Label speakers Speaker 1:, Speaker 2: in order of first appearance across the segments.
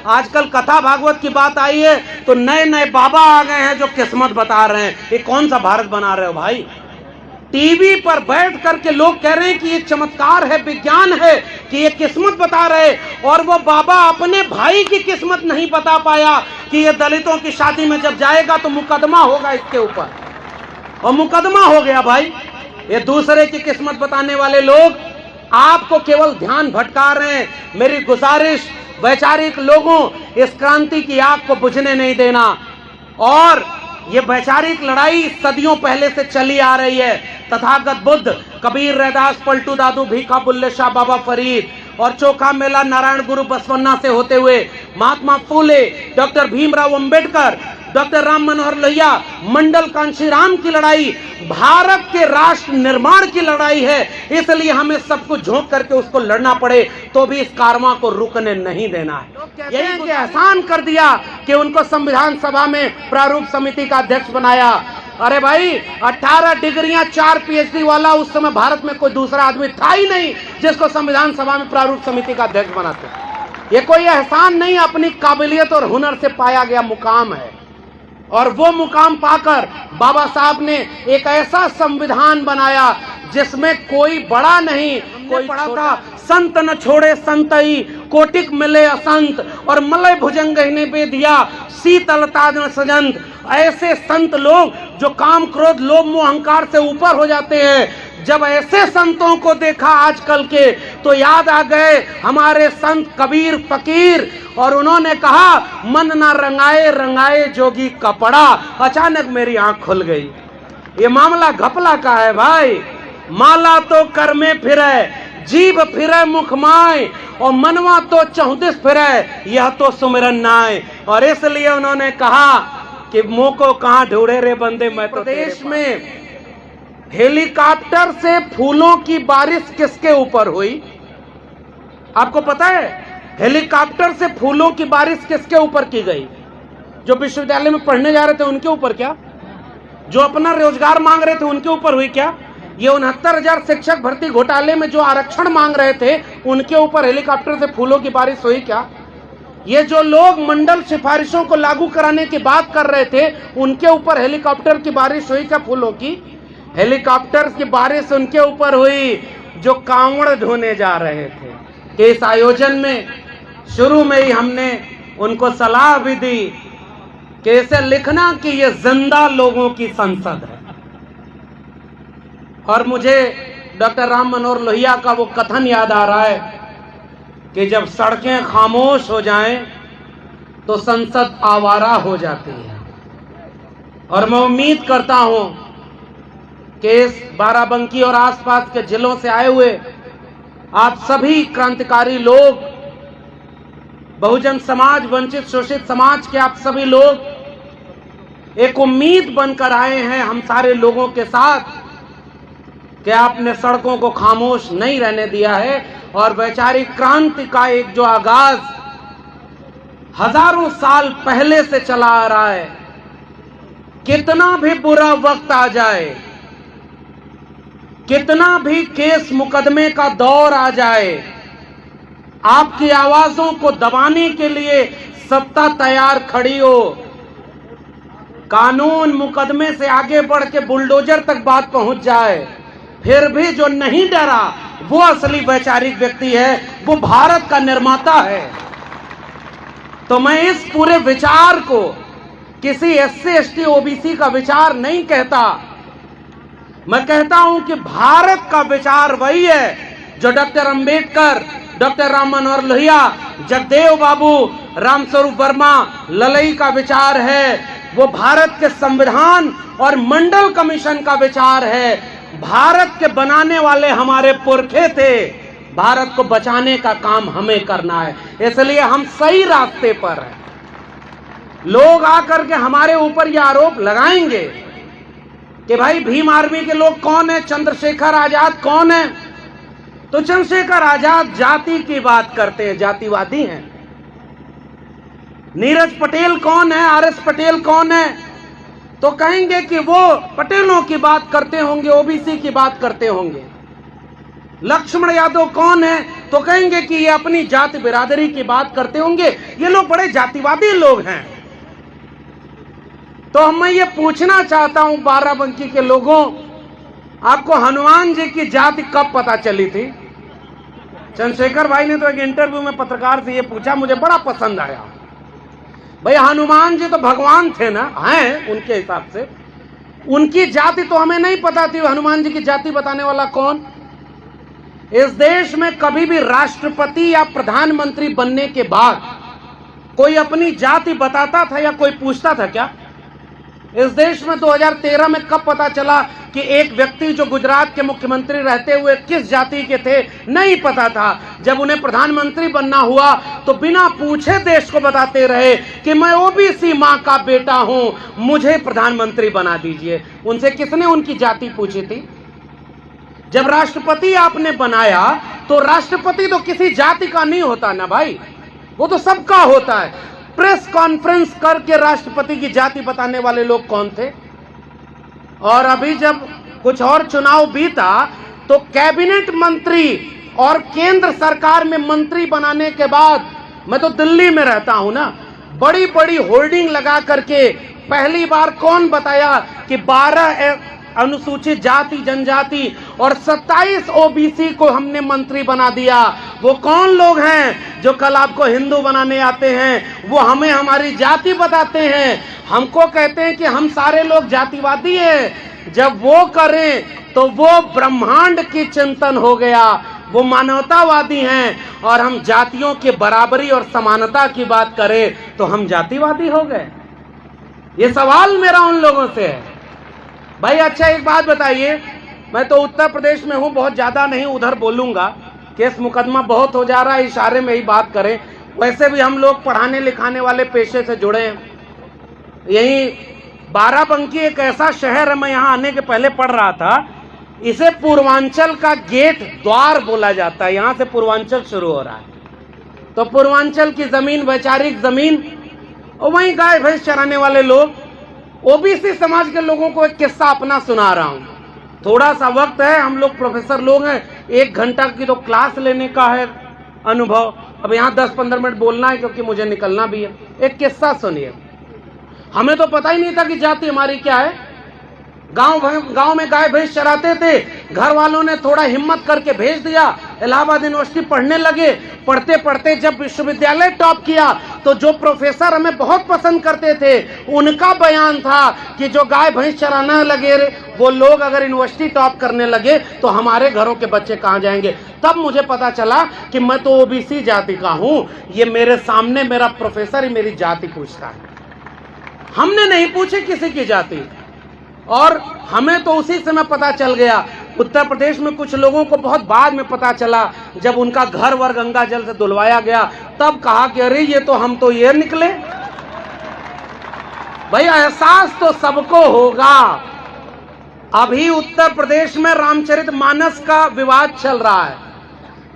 Speaker 1: आजकल कथा भागवत की बात आई है तो नए नए बाबा आ गए हैं जो किस्मत बता रहे हैं। ये कौन सा भारत बना रहे हो भाई? टीवी पर बैठ करके लोग कह रहे हैं कि ये चमत्कार है, विज्ञान है, कि ये किस्मत बता रहे, और वो बाबा अपने भाई की किस्मत नहीं बता पाया कि ये दलितों की शादी में जब जाएगा तो मुकदमा होगा इसके ऊपर, और मुकदमा हो गया भाई। ये दूसरे की किस्मत बताने वाले लोग आपको केवल ध्यान भटका रहे हैं। मेरी गुजारिश, वैचारिक लोगों, इस क्रांति की आग को बुझने नहीं देना। और ये वैचारिक लड़ाई सदियों पहले से चली आ रही है। तथागत बुद्ध, कबीर, रैदास, पलटू दादू, भीखा, बुल्ले शाह, बाबा फरीद और चोखा मेला नारायण गुरु बसवन्ना से होते हुए महात्मा फूले, डॉक्टर भीमराव अंबेडकर, डॉक्टर राम मनोहर लोहिया, मंडल कांशीराम की लड़ाई भारत के राष्ट्र निर्माण की लड़ाई है। इसलिए हमें सबको झोंक करके उसको लड़ना पड़े तो भी इस कारवां को रुकने नहीं देना है। यही कि एहसान कर दिया कि उनको संविधान सभा में प्रारूप समिति का अध्यक्ष बनाया। अरे भाई, 18 डिग्रियां, 4 PhD वाला उस समय भारत में कोई दूसरा आदमी था ही नहीं जिसको संविधान सभा में प्रारूप समिति का अध्यक्ष बनाते। ये कोई एहसान नहीं, अपनी काबिलियत और हुनर से पाया गया मुकाम है। और वो मुकाम पाकर बाबा साहब ने एक ऐसा संविधान बनाया जिसमें कोई बड़ा नहीं, कोई पड़ा था। संत न छोड़े संतई, कोटिक मिले असंत, और मलय भुजंग ने बेदिया, शीतलता न सजंत। ऐसे संत लोग जो काम, क्रोध, लोभ, मोह, अहंकार से ऊपर हो जाते हैं। जब ऐसे संतों को देखा आजकल के तो याद आ गए हमारे संत कबीर फकीर, और उन्होंने कहा मन ना रंगाए रंगाए जोगी कपड़ा। अचानक मेरी आंख खुल गई। ये मामला घपला का है भाई। माला तो कर में फिरे, जीभ फिरे मुख माय, और मनवा तो चौदिस फिरे, यह तो सुमिरन नाय। और इसलिए उन्होंने कहा कि मुंह को कहां ढूंढे रे बंदे, मैं तो देश में हेलीकॉप्टर से फूलों की बारिश किसके ऊपर हुई? आपको पता है? हेलीकॉप्टर से फूलों की बारिश किसके ऊपर की गई? जो विश्वविद्यालय में पढ़ने जा रहे थे उनके ऊपर क्या? जो अपना रोजगार मांग रहे थे उनके ऊपर हुई क्या? ये 69,000 शिक्षक भर्ती घोटाले में जो आरक्षण मांग रहे थे उनके ऊपर हेलीकॉप्टर से फूलों की बारिश हुई क्या? ये जो लोग मंडल सिफारिशों को लागू कराने की बात कर रहे थे उनके ऊपर हेलीकॉप्टर की बारिश हुई क्या? फूलों की हेलीकॉप्टर की बारिश उनके ऊपर हुई जो कांवड़ ढोने जा रहे थे। कि इस आयोजन में शुरू में ही हमने उनको सलाह भी दी कि इसे लिखना कि ये जिंदा लोगों की संसद है। और मुझे डॉक्टर राम मनोहर लोहिया का वो कथन याद आ रहा है कि जब सड़कें खामोश हो जाएं तो संसद आवारा हो जाती है। और मैं उम्मीद करता हूं कि इस बाराबंकी और आसपास के जिलों से आए हुए आप सभी क्रांतिकारी लोग, बहुजन समाज, वंचित शोषित समाज के आप सभी लोग एक उम्मीद बनकर आए हैं हम सारे लोगों के साथ कि आपने सड़कों को खामोश नहीं रहने दिया है। और वैचारिक क्रांति का एक जो आगाज हजारों साल पहले से चला आ रहा है, कितना भी बुरा वक्त आ जाए, कितना भी केस मुकदमे का दौर आ जाए, आपकी आवाजों को दबाने के लिए सत्ता तैयार खड़ी हो। कानून मुकदमे से आगे बढ़ के बुलडोजर तक बात पहुंच जाए, फिर भी जो नहीं डरा वो असली वैचारिक व्यक्ति है, वो भारत का निर्माता है। तो मैं इस पूरे विचार को किसी SC ST OBC का विचार नहीं कहता, मैं कहता हूं कि भारत का विचार वही है जो डॉक्टर अंबेडकर, डॉक्टर राम मनोहर लोहिया, जगदेव बाबू, रामस्वरूप वर्मा, ललई का विचार है। वो भारत के संविधान और मंडल कमीशन का विचार है। भारत के बनाने वाले हमारे पुरखे थे, भारत को बचाने का काम हमें करना है। इसलिए हम सही रास्ते पर हैं। लोग आकर के हमारे ऊपर यह आरोप लगाएंगे कि भाई भीम आर्मी के लोग कौन है, चंद्रशेखर आजाद कौन है? तो चंद्रशेखर आजाद जाति की बात करते हैं, जातिवादी हैं। नीरज पटेल कौन है, RS पटेल कौन है? तो कहेंगे कि वो पटेलों की बात करते होंगे, OBC की बात करते होंगे। लक्ष्मण यादव कौन है? तो कहेंगे कि ये अपनी जाति बिरादरी की बात करते होंगे, ये लोग बड़े जातिवादी लोग हैं। तो मैं ये पूछना चाहता हूं बाराबंकी के लोगों, आपको हनुमान जी की जाति कब पता चली थी? चंद्रशेखर भाई ने तो एक इंटरव्यू में पत्रकार से ये पूछा, मुझे बड़ा पसंद आया। भाई हनुमान जी तो भगवान थे ना, हैं उनके हिसाब से, उनकी जाति तो हमें नहीं पता थी। हनुमान जी की जाति बताने वाला कौन? इस देश में कभी भी राष्ट्रपति या प्रधानमंत्री बनने के बाद कोई अपनी जाति बताता था या कोई पूछता था क्या? इस देश में 2013 में कब पता चला कि एक व्यक्ति जो गुजरात के मुख्यमंत्री रहते हुए किस जाति के थे? नहीं पता था। जब उन्हें प्रधानमंत्री बनना हुआ तो बिना पूछे देश को बताते रहे कि मैं ओबीसी मां का बेटा हूं, मुझे प्रधानमंत्री बना दीजिए। उनसे किसने उनकी जाति पूछी थी? जब राष्ट्रपति आपने बनाया तो राष्ट्रपति तो किसी जाति का नहीं होता ना भाई, वो तो सबका होता है। प्रेस कॉन्फ्रेंस करके राष्ट्रपति की जाति बताने वाले लोग कौन थे? और अभी जब कुछ और चुनाव बीता तो कैबिनेट मंत्री और केंद्र सरकार में मंत्री बनाने के बाद, मैं तो दिल्ली में रहता हूं ना, बड़ी बड़ी होर्डिंग लगा करके पहली बार कौन बताया कि 12 अनुसूचित जाति जनजाति और 27 ओबीसी को हमने मंत्री बना दिया। वो कौन लोग हैं जो कल आपको हिंदू बनाने आते हैं? वो हमें हमारी जाति बताते हैं, हमको कहते हैं कि हम सारे लोग जातिवादी हैं। जब वो करें तो वो ब्रह्मांड की चिंतन हो गया, वो मानवतावादी हैं। और हम जातियों के बराबरी और समानता की बात करें तो हम जातिवादी हो गए। ये सवाल मेरा उन लोगों से है। भाई अच्छा एक बात बताइए, मैं तो उत्तर प्रदेश में हूं, बहुत ज्यादा नहीं उधर बोलूंगा, केस मुकदमा बहुत हो जा रहा है, इशारे में ही बात करें। वैसे भी हम लोग पढ़ाने लिखाने वाले पेशे से जुड़े हैं। यही बाराबंकी एक ऐसा शहर है, मैं यहाँ आने के पहले पढ़ रहा था, इसे पूर्वांचल का गेट द्वार बोला जाता है। यहाँ से पूर्वांचल शुरू हो रहा है। तो पूर्वांचल की जमीन, वैचारिक जमीन, और वहीं गाय भैंस चराने वाले लोग। ओबीसी समाज के लोगों को एक किस्सा अपना सुना रहा हूं। थोड़ा सा वक्त है, हम लोग प्रोफेसर लोग हैं, 1 घंटा की तो क्लास लेने का है अनुभव। अब यहाँ 10-15 मिनट बोलना है क्योंकि मुझे निकलना भी है। एक किस्सा सुनिए। हमें तो पता ही नहीं था कि जाति हमारी क्या है। गांव में गाय भैंस चराते थे, घर वालों ने थोड़ा हिम्मत करके भेज दिया, इलाहाबाद यूनिवर्सिटी पढ़ने लगे। पढ़ते पढ़ते जब विश्वविद्यालय टॉप किया तो जो प्रोफेसर हमें बहुत पसंद करते थे, उनका बयान था कि जो गाय भैंस चराना लगे वो लोग अगर यूनिवर्सिटी टॉप करने लगे तो हमारे घरों के बच्चे कहाँ जाएंगे। तब मुझे पता चला कि मैं तो ओबीसी जाति का हूं। ये मेरे सामने मेरा प्रोफेसर ही मेरी जाति पूछता है। हमने नहीं पूछी किसी की जाति, और हमें तो उसी समय पता चल गया। उत्तर प्रदेश में कुछ लोगों को बहुत बाद में पता चला, जब उनका घर वर गंगा जल से धुलवाया गया, तब कहा कि अरे ये तो हम तो ये निकले। भाई एहसास तो सबको होगा। अभी उत्तर प्रदेश में रामचरितमानस का विवाद चल रहा है।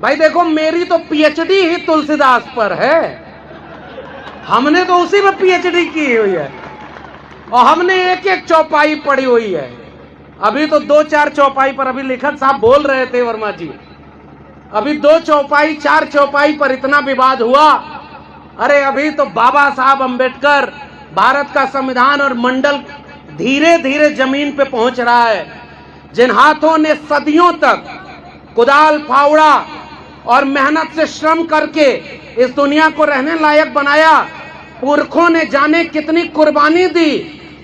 Speaker 1: भाई देखो, मेरी तो पीएचडी ही तुलसीदास पर है। हमने तो उसी में पीएचडी की हुई है और हमने एक एक चौपाई पढ़ी हुई है। अभी तो 2-4 चौपाई पर, अभी लेखक साहब बोल रहे थे वर्मा जी, अभी 2 चौपाई 4 चौपाई पर इतना विवाद हुआ। अरे अभी तो बाबा साहब अंबेडकर, भारत का संविधान और मंडल धीरे धीरे जमीन पे पहुंच रहा है। जिन हाथों ने सदियों तक कुदाल फावड़ा और मेहनत से श्रम करके इस दुनिया को रहने लायक बनाया, पुरखों ने जाने कितनी कुर्बानी दी।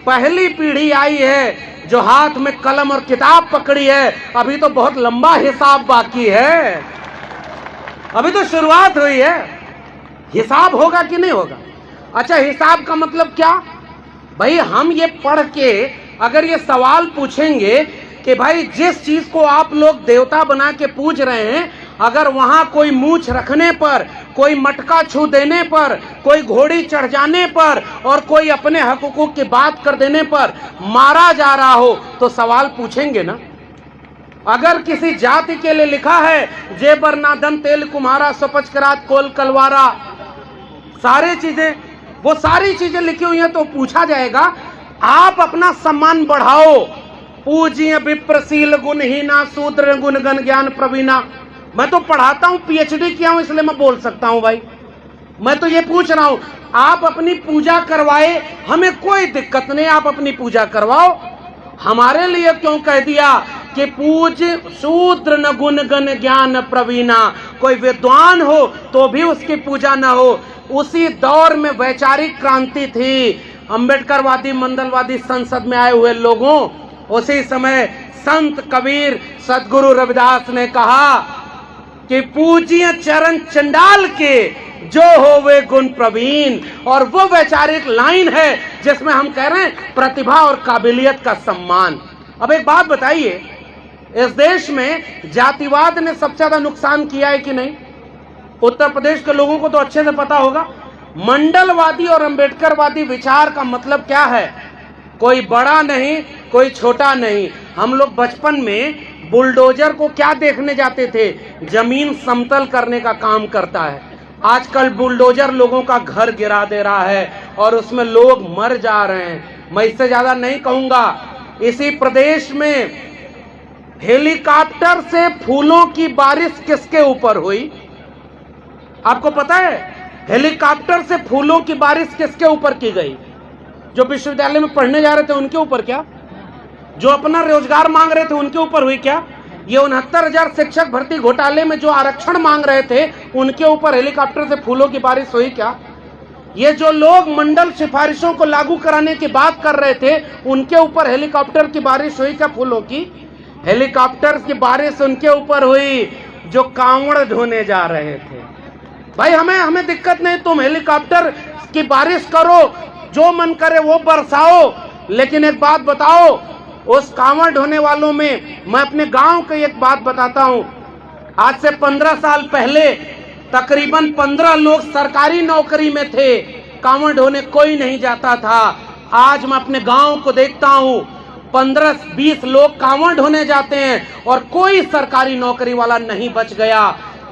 Speaker 1: पहली पीढ़ी आई है जो हाथ में कलम और किताब पकड़ी है। अभी तो बहुत लंबा हिसाब बाकी है, अभी तो शुरुआत हुई है। हिसाब होगा कि नहीं होगा? अच्छा, हिसाब का मतलब क्या? भाई हम ये पढ़ के अगर ये सवाल पूछेंगे कि भाई जिस चीज को आप लोग देवता बना के पूज रहे हैं, अगर वहां कोई मूछ रखने पर, कोई मटका छू देने पर, कोई घोड़ी चढ़ जाने पर और कोई अपने हकूक की बात कर देने पर मारा जा रहा हो तो सवाल पूछेंगे ना। अगर किसी जाति के लिए लिखा है जेबर नादन तेल कुम्हारा सपच करात कोल कलवारा, सारी चीजें, वो सारी चीजें लिखी हुई हैं, तो पूछा जाएगा आप अपना सम्मान बढ़ाओ, पूज्य विप्रशील गुणहीना शूद्र गुणगण ज्ञान प्रवीणा। मैं तो पढ़ाता हूं, पीएचडी किया हूं, इसलिए मैं बोल सकता हूं भाई। मैं तो ये पूछ रहा हूं, आप अपनी पूजा करवाए, हमें कोई दिक्कत नहीं, आप अपनी पूजा करवाओ। हमारे लिए क्यों कह दिया कि पूज्य शूद्र न गुणगण ज्ञान प्रवीणा? कोई विद्वान हो तो भी उसकी पूजा न हो। उसी दौर में वैचारिक क्रांति थी, अंबेडकरवादी मंडलवादी संसद में आए हुए लोगों, उसी समय संत कबीर सदगुरु रविदास ने कहा कि पूज्य चरण चंडाल के जो हो वे गुण प्रवीण। और वो वैचारिक लाइन है जिसमें हम कह रहे हैं प्रतिभा और काबिलियत का सम्मान। अब एक बात बताइए, इस देश में जातिवाद ने सबसे ज्यादा नुकसान किया है कि नहीं? उत्तर प्रदेश के लोगों को तो अच्छे से पता होगा। मंडलवादी और अंबेडकरवादी विचार का मतलब क्या है? कोई बड़ा नहीं, कोई छोटा नहीं। हम लोग बचपन में बुलडोजर को क्या देखने जाते थे? जमीन समतल करने का काम करता है। आजकल बुलडोजर लोगों का घर गिरा दे रहा है और उसमें लोग मर जा रहे हैं। मैं इससे ज्यादा नहीं कहूंगा। इसी प्रदेश में हेलीकॉप्टर से फूलों की बारिश किसके ऊपर हुई? आपको पता है? हेलीकॉप्टर से फूलों की बारिश किसके ऊपर की गई? जो विश्वविद्यालय में पढ़ने जा रहे थे उनके ऊपर क्या? जो अपना रोजगार मांग रहे थे उनके ऊपर हुई क्या? ये 69,000 शिक्षक भर्ती घोटाले में जो आरक्षण मांग रहे थे उनके ऊपर हेलीकॉप्टर से फूलों की बारिश हुई क्या? ये जो लोग मंडल सिफारिशों को लागू कराने की बात कर रहे थे उनके ऊपर हेलीकॉप्टर की बारिश हुई क्या? फूलों की हेलीकॉप्टर की बारिश उनके ऊपर हुई जो कांवड़ ढोने जा रहे थे। भाई हमें दिक्कत नहीं, तुम हेलीकॉप्टर की बारिश करो, जो मन करे वो बरसाओ, लेकिन एक बात बताओ, उस कांवड़ ढोने वालों में मैं अपने गांव की एक बात बताता हूं। आज से 15 साल पहले तकरीबन 15 लोग सरकारी नौकरी में थे, कांवड़ ढोने कोई नहीं जाता था। आज मैं अपने गांव को देखता हूं, 15-20 लोग कांवड़ ढोने जाते हैं और कोई सरकारी नौकरी वाला नहीं बच गया।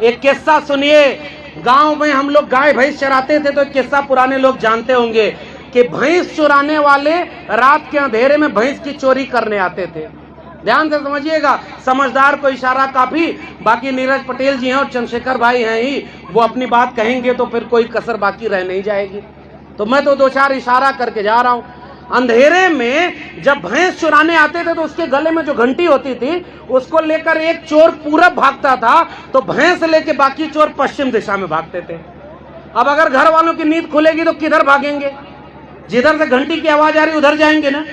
Speaker 1: एक किस्सा सुनिए, गांव में हम लोग गाय भैंस चराते थे तो एक किस्सा पुराने लोग जानते होंगे कि भैंस चुराने वाले रात के अंधेरे में भैंस की चोरी करने आते थे। ध्यान से समझिएगा, समझदार को इशारा काफी। बाकी नीरज पटेल जी हैं और चंद्रशेखर भाई हैं ही, वो अपनी बात कहेंगे तो फिर कोई कसर बाकी रह नहीं जाएगी। तो मैं तो 2-4 इशारा करके जा रहा हूं। अंधेरे में जब भैंस चुराने आते थे तो उसके गले में जो घंटी होती थी उसको लेकर एक चोर पूरब भागता था तो भैंस लेके बाकी चोर पश्चिम दिशा में भागते थे। अब अगर घर वालों की नींद खुलेगी तो किधर भागेंगे? जिधर से घंटी की आवाज आ रही है उधर जाएंगे ना।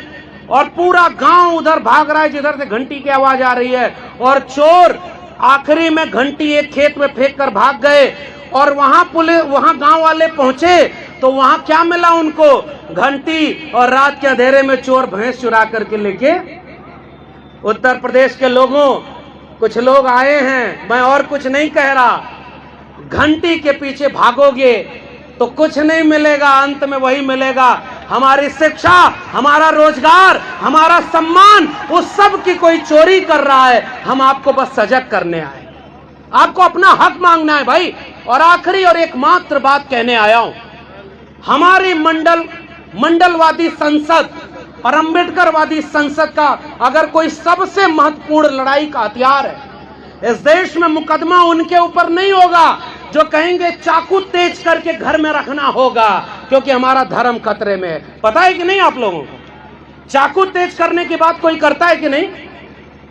Speaker 1: और पूरा गांव उधर भाग रहा है जिधर से घंटी की आवाज आ रही है। और चोर आखिरी में घंटी एक खेत में फेंक कर भाग गए। और वहां गांव वाले पहुंचे तो वहां क्या मिला उनको? घंटी। और रात के अंधेरे में चोर भैंस चुरा करके लेके। उत्तर प्रदेश के लोगों, कुछ लोग आए हैं, मैं और कुछ नहीं कह रहा, घंटी के पीछे भागोगे तो कुछ नहीं मिलेगा, अंत में वही मिलेगा, हमारी शिक्षा, हमारा रोजगार, हमारा सम्मान। उस सब की कोई चोरी कर रहा है, हम आपको बस सजग करने आए, आपको अपना हक मांगना है भाई। और आखिरी और एकमात्र बात कहने आया हूं, हमारी मंडलवादी संसद और अंबेडकरवादी संसद का अगर कोई सबसे महत्वपूर्ण लड़ाई का हथियार है इस देश में, मुकदमा उनके ऊपर नहीं होगा जो कहेंगे चाकू तेज करके घर में रखना होगा क्योंकि हमारा धर्म खतरे में है। पता है कि नहीं आप लोगों को? चाकू तेज करने की बात कोई करता है कि नहीं?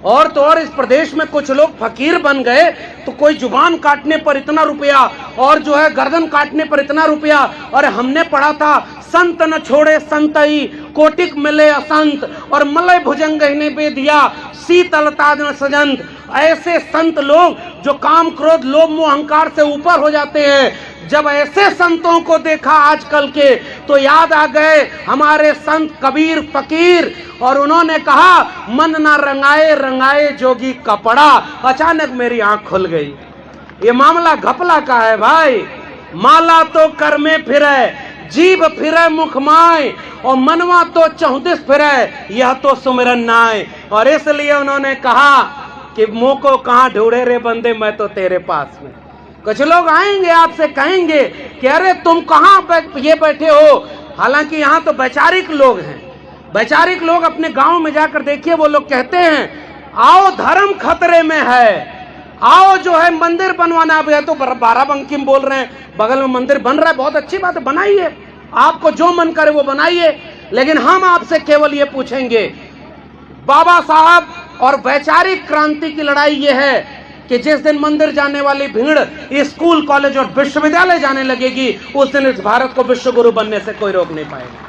Speaker 1: और तो और इस प्रदेश में कुछ लोग फकीर बन गए तो कोई जुबान काटने पर इतना रुपया और जो है गर्दन काटने पर इतना रुपया। और हमने पढ़ा था, संत न छोड़े संतई कोटिक मिले असंत और मलय भुजंग ने बेदिया शीतलता न सजंत। ऐसे संत लोग जो काम क्रोध लोभ मोह अहंकार से ऊपर हो जाते हैं, जब ऐसे संतों को देखा आजकल के तो याद आ गए हमारे संत कबीर फकीर। और उन्होंने कहा, मन ना रंगाए रंगाए जोगी कपड़ा। अचानक मेरी आंख खुल गई। ये मामला घपला का है भाई। माला तो कर में फिरे, जीभ फिरे मुख माय, और मनवा तो 34 फिरे, यह तो सुमिरन नाय। और इसलिए उन्होंने कहा कि मुंह को कहां ढूंढे रे बंदे, मैं तो तेरे पास में। कुछ लोग आएंगे आपसे कहेंगे कि अरे तुम कहां ये बैठे हो, हालांकि यहाँ तो वैचारिक लोग हैं। वैचारिक लोग अपने गांव में जाकर देखिए, वो लोग कहते हैं आओ धर्म खतरे में है, आओ जो है मंदिर बनवाना। अब है तो बाराबंकी में बोल रहे हैं, बगल में मंदिर बन रहा है, बहुत अच्छी बात है, बनाइए, आपको जो मन करे वो बनाइए। लेकिन हम आपसे केवल ये पूछेंगे, बाबा साहब और वैचारिक क्रांति की लड़ाई ये है कि जिस दिन मंदिर जाने वाली भीड़ स्कूल, कॉलेज और विश्वविद्यालय जाने लगेगी, उस दिन इस भारत को विश्व गुरु बनने से कोई रोक नहीं पाएगा।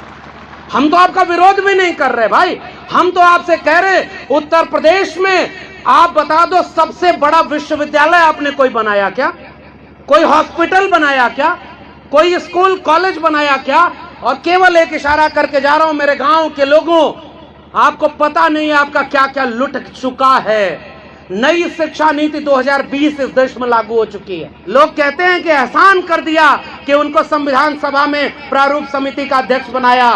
Speaker 1: हम तो आपका विरोध भी नहीं कर रहे भाई, हम तो आपसे कह रहे उत्तर प्रदेश में आप बता दो सबसे बड़ा विश्वविद्यालय आपने कोई बनाया क्या? कोई हॉस्पिटल बनाया क्या? कोई स्कूल कॉलेज बनाया क्या? और केवल एक इशारा करके जा रहा हूं, मेरे गांव के लोगों, आपको पता नहीं है आपका क्या क्या लुट चुका है। नई शिक्षा नीति 2020 इस देश में लागू हो चुकी है। लोग कहते हैं कि एहसान कर दिया कि उनको संविधान सभा में प्रारूप समिति का अध्यक्ष बनाया।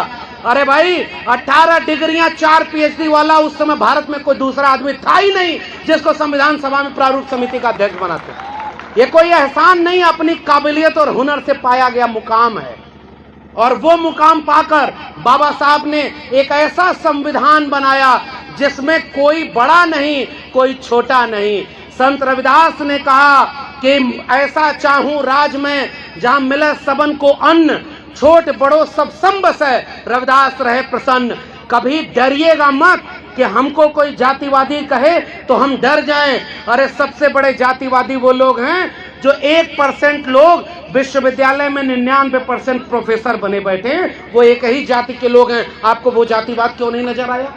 Speaker 1: अरे भाई, 18 डिग्रियां, 4 PhD वाला उस समय भारत में कोई दूसरा आदमी था ही नहीं जिसको संविधान सभा में प्रारूप समिति का अध्यक्ष बनाते। ये कोई एहसान नहीं, अपनी काबिलियत और हुनर से पाया गया मुकाम है। और वो मुकाम पाकर बाबा साहब ने एक ऐसा संविधान बनाया जिसमें कोई बड़ा नहीं, कोई छोटा नहीं। संत रविदास ने कहा कि ऐसा चाहूं राज में जहां मिले सबन को अन्न, छोट बड़ो सब सम बसै, रविदास रहे प्रसन्न। कभी डरिएगा मत कि हमको कोई जातिवादी कहे तो हम डर जाएं। अरे सबसे बड़े जातिवादी वो लोग हैं जो 1% लोग विश्वविद्यालय में 99% प्रोफेसर बने बैठे हैं, वो एक ही जाति के लोग हैं। आपको वो जातिवाद क्यों नहीं नजर आया?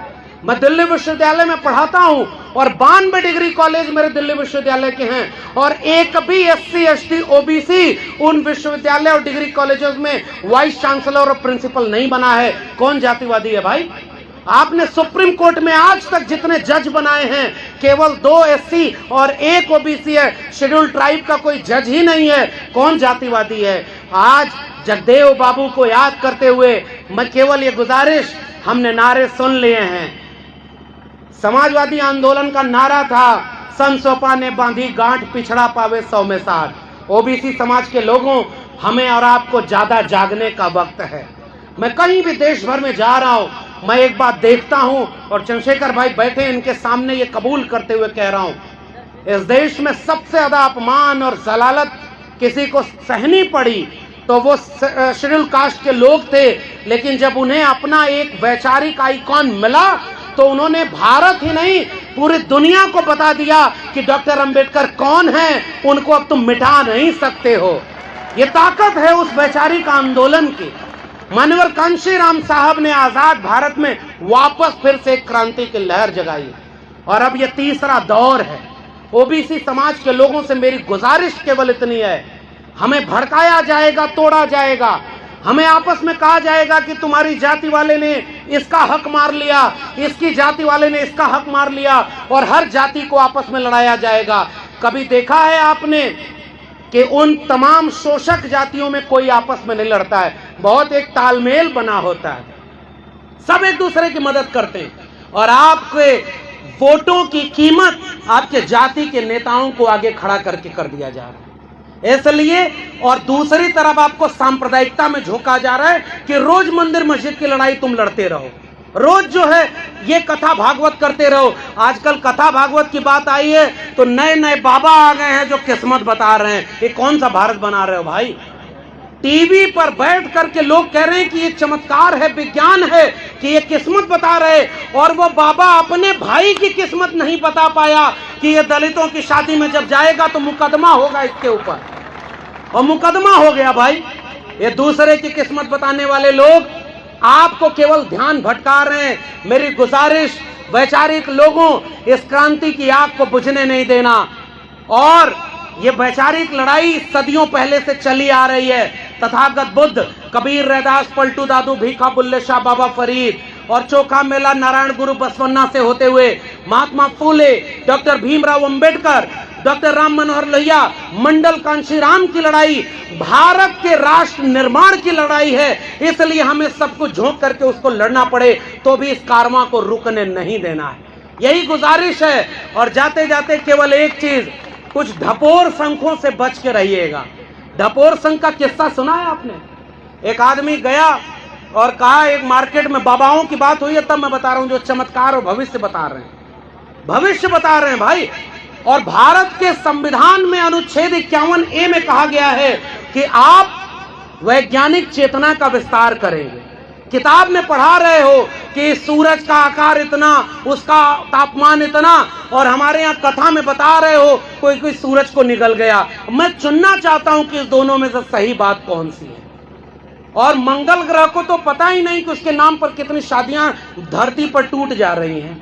Speaker 1: मैं दिल्ली विश्वविद्यालय में पढ़ाता हूं और 92 डिग्री कॉलेज मेरे दिल्ली विश्वविद्यालय के हैं, और एक भी SC ST OBC उन विश्वविद्यालय और डिग्री कॉलेजों में वाइस चांसलर और प्रिंसिपल नहीं बना है। कौन जातिवादी है भाई? आपने सुप्रीम कोर्ट में आज तक जितने जज बनाए हैं, केवल 2 SC और 1 OBC है, शेड्यूल ट्राइब का कोई जज ही नहीं है। कौन जातिवादी है? आज जगदेव बाबू को याद करते हुए मैं केवल ये गुजारिश, हमने नारे सुन लिए हैं। समाजवादी आंदोलन का नारा था, सन सोपा ने बांधी गांठ, पिछड़ा पावे 100 में 60। OBC समाज के लोगों, हमें और आपको ज्यादा जागने का वक्त है। मैं कहीं भी देश भर में जा रहा हूं, मैं एक बात देखता हूं, और चंद्रशेखर भाई बैठे इनके सामने ये कबूल करते हुए कह रहा हूं, इस देश में सबसे ज्यादा अपमान और जलालत किसी को सहनी पड़ी तो वो शेड्यूल कास्ट के लोग थे। लेकिन जब उन्हें अपना एक वैचारिक आइकॉन मिला तो उन्होंने भारत ही नहीं पूरी दुनिया को बता दिया कि डॉक्टर अंबेडकर कौन है, उनको अब तुम मिटा नहीं सकते हो। ये ताकत है उस वैचारिक आंदोलन की। मानवर कांशीराम साहब ने आजाद भारत में वापस फिर से एक क्रांति की लहर जगाई, और अब ये तीसरा दौर है। OBC समाज के लोगों से मेरी गुजारिश केवल इतनी है, हमें भड़काया जाएगा, तोड़ा जाएगा, हमें आपस में कहा जाएगा कि तुम्हारी जाति वाले ने इसका हक मार लिया, इसकी जाति वाले ने इसका हक मार लिया, और हर जाति को आपस में लड़ाया जाएगा। कभी देखा है आपने कि उन तमाम शोषक जातियों में कोई आपस में नहीं लड़ता है, बहुत एक तालमेल बना होता है, सब एक दूसरे की मदद करते हैं, और आपके वोटों की कीमत आपके जाति के नेताओं को आगे खड़ा करके कर दिया जा रहा है। इसलिए, और दूसरी तरफ आपको सांप्रदायिकता में झोंका जा रहा है कि रोज मंदिर मस्जिद की लड़ाई तुम लड़ते रहो, रोज जो है ये कथा भागवत करते रहो। आजकल कथा भागवत की बात आई है तो नए नए बाबा आ गए हैं जो किस्मत बता रहे हैं। ये कौन सा भारत बना रहे हो भाई? टीवी पर बैठ करके लोग कह रहे हैं कि ये चमत्कार है, विज्ञान है, कि ये किस्मत बता रहे, और वो बाबा अपने भाई की किस्मत नहीं बता पाया कि ये दलितों की शादी में जब जाएगा तो मुकदमा होगा इसके ऊपर, और मुकदमा हो गया भाई। ये दूसरे की किस्मत बताने वाले लोग आपको केवल ध्यान भटका रहे हैं। मेरी गुजारिश, वैचारिक लोगों, इस क्रांति की आग को बुझने नहीं देना। और ये वैचारिक लड़ाई सदियों पहले से चली आ रही है। तथागत बुद्ध, कबीर, रैदास, पलटू दादू, भीखा, बुल्ले शाह, बाबा फरीद और चोखा मेला नारायण गुरु बसवन्ना से होते हुए महात्मा फूले, डॉक्टर भीमराव अंबेडकर, डॉक्टर राम मनोहर लोहिया, मंडल कांशीराम की लड़ाई भारत के राष्ट्र निर्माण की लड़ाई है। इसलिए हमें सब कुछ झोंक करके उसको लड़ना पड़े तो भी इस कारवां को रुकने नहीं देना है, यही गुजारिश है। और जाते जाते केवल एक चीज, कुछ ढपोर शंखों से बच के रहिएगा। ढपोर शंख का किस्सा सुना है आपने? एक आदमी गया और कहा, एक मार्केट में बाबाओं की बात हुई है, तब मैं बता रहा हूं जो चमत्कार और भविष्य बता रहे हैं, भविष्य बता रहे हैं भाई। और भारत के संविधान में अनुच्छेद 51A में कहा गया है कि आप वैज्ञानिक चेतना का विस्तार करेंगे। किताब में पढ़ा रहे हो कि सूरज का आकार इतना, उसका तापमान इतना, और हमारे यहाँ कथा में बता रहे हो कोई कोई सूरज को निगल गया। मैं चुनना चाहता हूं कि इस दोनों में से सही बात कौन सी है। और मंगल ग्रह को तो पता ही नहीं कि उसके नाम पर कितनी शादियां धरती पर टूट जा रही हैं।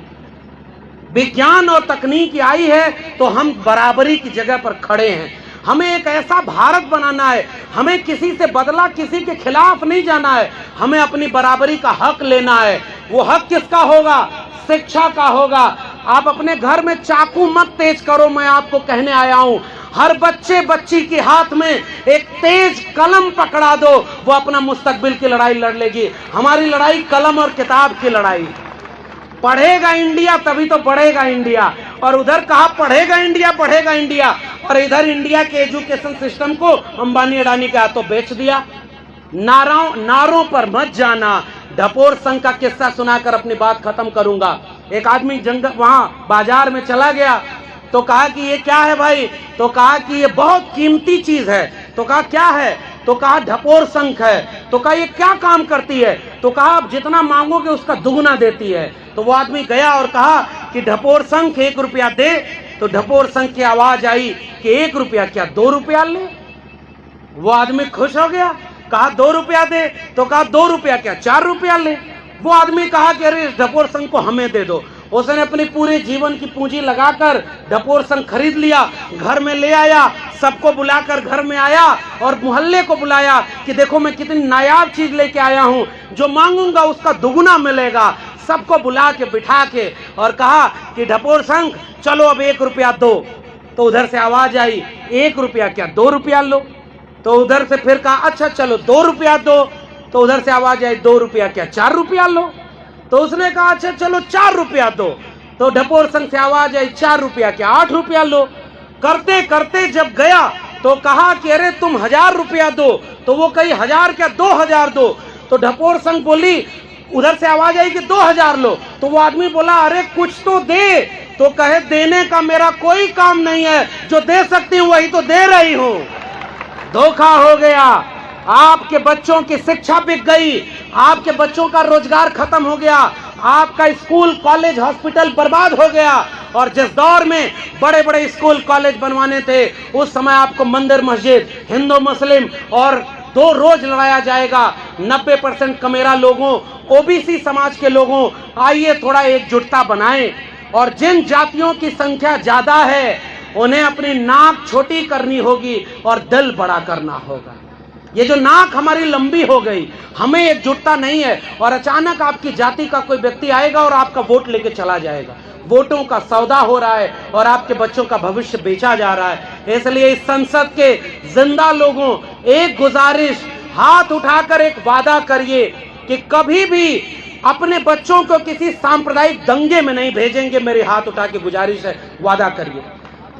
Speaker 1: विज्ञान और तकनीक आई है तो हम बराबरी की जगह पर खड़े हैं। हमें एक ऐसा भारत बनाना है, हमें किसी से बदला, किसी के खिलाफ नहीं जाना है, हमें अपनी बराबरी का हक लेना है। वो हक किसका होगा? शिक्षा का होगा। आप अपने घर में चाकू मत तेज करो, मैं आपको कहने आया हूं। हर बच्चे बच्ची के हाथ में एक तेज कलम पकड़ा दो, वो अपना मुस्तकबिल की लड़ाई लड़ लेगी। हमारी लड़ाई कलम और किताब की लड़ाई। पढ़ेगा इंडिया तभी तो बढ़ेगा इंडिया। और उधर कहा पढ़ेगा इंडिया, बढ़ेगा इंडिया, और इधर इंडिया के एजुकेशन सिस्टम को अंबानी अडानी के हाथों बेच दिया। नारों पर मत जाना। ढपोर संघ का किस्सा सुनाकर अपनी बात खत्म करूंगा। एक आदमी जंगल वहां बाजार में चला गया, तो कहा कि ये क्या है भाई? तो कहा कि ये बहुत कीमती चीज है। तो कहा क्या है? तो कहा ढपोर शंख है। तो कहा ये क्या काम करती है? तो कहा आप जितना मांगोगे उसका दुगना देती है। तो वो आदमी गया और कहा कि ढपोर शंख 1 रुपया दे। तो ढपोर शंख की आवाज आई कि 1 रुपया क्या 2 रुपया ले। वो आदमी खुश हो गया, कहा 2 रुपया दे। तो कहा 2 रुपया क्या 4 रुपया ले। वो आदमी कहा कि अरे इस ढपोर शंख को हमें दे दो। उसने अपनी पूरे जीवन की पूंजी लगाकर ढपोर शंख खरीद लिया, घर में ले आया, सबको बुलाकर घर में आया और मोहल्ले को बुलाया कि देखो मैं कितनी नायाब चीज लेके आया हूं, जो मांगूंगा उसका दुगुना मिलेगा। सबको बुला के बिठा के और कहा कि ढपोर शंख चलो अब 1 रुपया दो। तो उधर से आवाज आई 1 रुपया क्या 2 रुपया लो। तो उधर से फिर कहा अच्छा चलो 2 रुपया दो। तो उधर से आवाज आई 2 रुपया क्या 4 रुपया लो। तो उसने कहा अच्छा चलो 4 रुपया दो। तो ढपोर शंख से आवाज आई 4 रुपया क्या 8 रुपया लो। करते करते जब गया तो कहा कि अरे तुम 1000 रुपया दो। तो वो कही 1000 क्या 2000 दो। तो ढपोर शंख बोली, उधर से आवाज आई कि 2000 लो। तो वो आदमी बोला अरे कुछ तो दे। तो कहे देने का मेरा कोई काम नहीं है, जो दे सकती हूं वही तो दे रही हूं। धोखा हो गया। आपके बच्चों की शिक्षा बिक गई, आपके बच्चों का रोजगार खत्म हो गया, आपका स्कूल कॉलेज हॉस्पिटल बर्बाद हो गया। और जिस दौर में बड़े बड़े स्कूल कॉलेज बनवाने थे, उस समय आपको मंदिर मस्जिद, हिंदू मुस्लिम और 2 रोज लड़ाया जाएगा। 90% कमेरा लोगों, ओबीसी समाज के लोगों, आइए थोड़ा एकजुटता बनाएं। और जिन जातियों की संख्या ज्यादा है उन्हें अपनी नाक छोटी करनी होगी और दिल बड़ा करना होगा। ये जो नाक हमारी लंबी हो गई, हमें एकजुटता नहीं है। और अचानक आपकी जाति का कोई व्यक्ति आएगा और आपका वोट लेके चला जाएगा। वोटों का सौदा हो रहा है और आपके बच्चों का भविष्य बेचा जा रहा है। इसलिए इस संसद के जिंदा लोगों, एक गुजारिश, हाथ उठाकर एक वादा करिए कि कभी भी अपने बच्चों को किसी सांप्रदायिक दंगे में नहीं भेजेंगे। मेरी हाथ उठा के गुजारिश है, वादा करिए।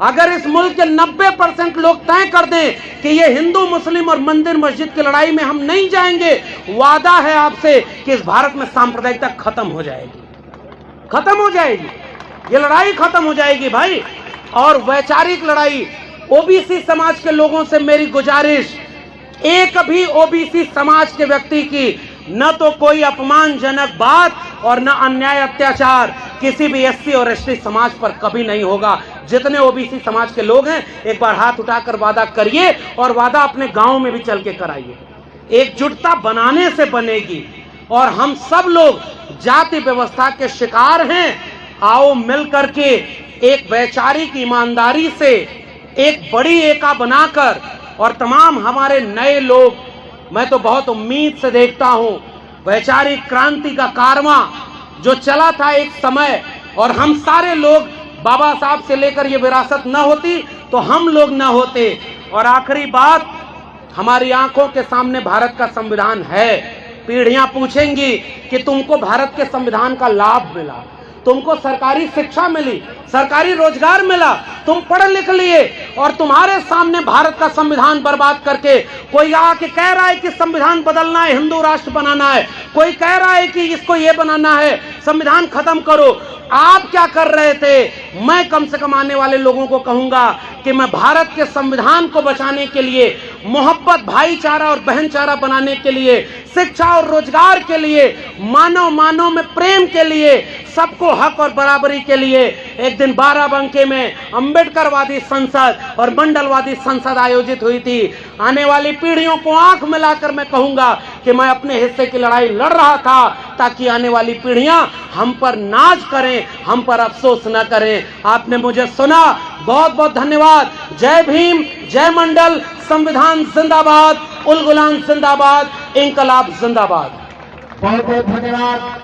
Speaker 1: अगर इस मुल्क के 90% लोग तय कर दें कि ये हिंदू मुस्लिम और मंदिर मस्जिद की लड़ाई में हम नहीं जाएंगे, वादा है आपसे कि इस भारत में सांप्रदायिकता खत्म हो जाएगी, खत्म हो जाएगी, ये लड़ाई खत्म हो जाएगी भाई। और वैचारिक लड़ाई, ओबीसी समाज के लोगों से मेरी गुजारिश, एक भी ओबीसी समाज के व्यक्ति की न तो कोई अपमानजनक बात और न अन्याय अत्याचार किसी भी एससी और एसटी समाज पर कभी नहीं होगा। जितने ओबीसी समाज के लोग हैं, एक बार हाथ उठाकर वादा करिए और वादा अपने गांव में भी चल के कराइए। एकजुटता बनाने से बनेगी। और हम सब लोग जाति व्यवस्था के शिकार हैं। आओ मिल करके एक वैचारिक ईमानदारी से एक बड़ी एका बनाकर, और तमाम हमारे नए लोग, मैं तो बहुत उम्मीद से देखता हूं वैचारिक क्रांति का कारवां जो चला था एक समय, और हम सारे लोग, बाबा साहब से लेकर ये विरासत न होती तो हम लोग न होते। और आखिरी बात, हमारी आंखों के सामने भारत का संविधान है। पीढ़ियां पूछेंगी कि तुमको भारत के संविधान का लाभ मिला, तुमको सरकारी शिक्षा मिली, सरकारी रोजगार मिला, तुम पढ़ लिख लिए, और तुम्हारे सामने भारत का संविधान बर्बाद करके कोई आके कह रहा है कि संविधान बदलना है, हिंदू राष्ट्र बनाना है, कोई कह रहा है कि इसको ये बनाना है, संविधान खत्म करो। आप क्या कर रहे थे? मैं कम से कम आने वाले लोगों को कहूंगा कि मैं भारत के संविधान को बचाने के लिए, मोहब्बत, भाईचारा और बहनचारा बनाने के लिए, शिक्षा और रोजगार के लिए, मानव में प्रेम के लिए, सबको हक और बराबरी के लिए एक दिन बाराबंकी में अंबेडकरवादी संसद और मंडलवादी संसद आयोजित हुई थी। आने वाली पीढ़ियों को आंख मिलाकर मैं कहूंगा कि मैं अपने हिस्से की लड़ाई लड़ रहा था, ताकि आने वाली पीढ़ियां हम पर नाज करें, हम पर अफसोस न करें। आपने मुझे सुना, बहुत बहुत धन्यवाद। जय भीम, जय मंडल, संविधान जिंदाबाद, उल गुलाम जिंदाबाद, इंकलाब जिंदाबाद।
Speaker 2: बहुत बहुत धन्यवाद।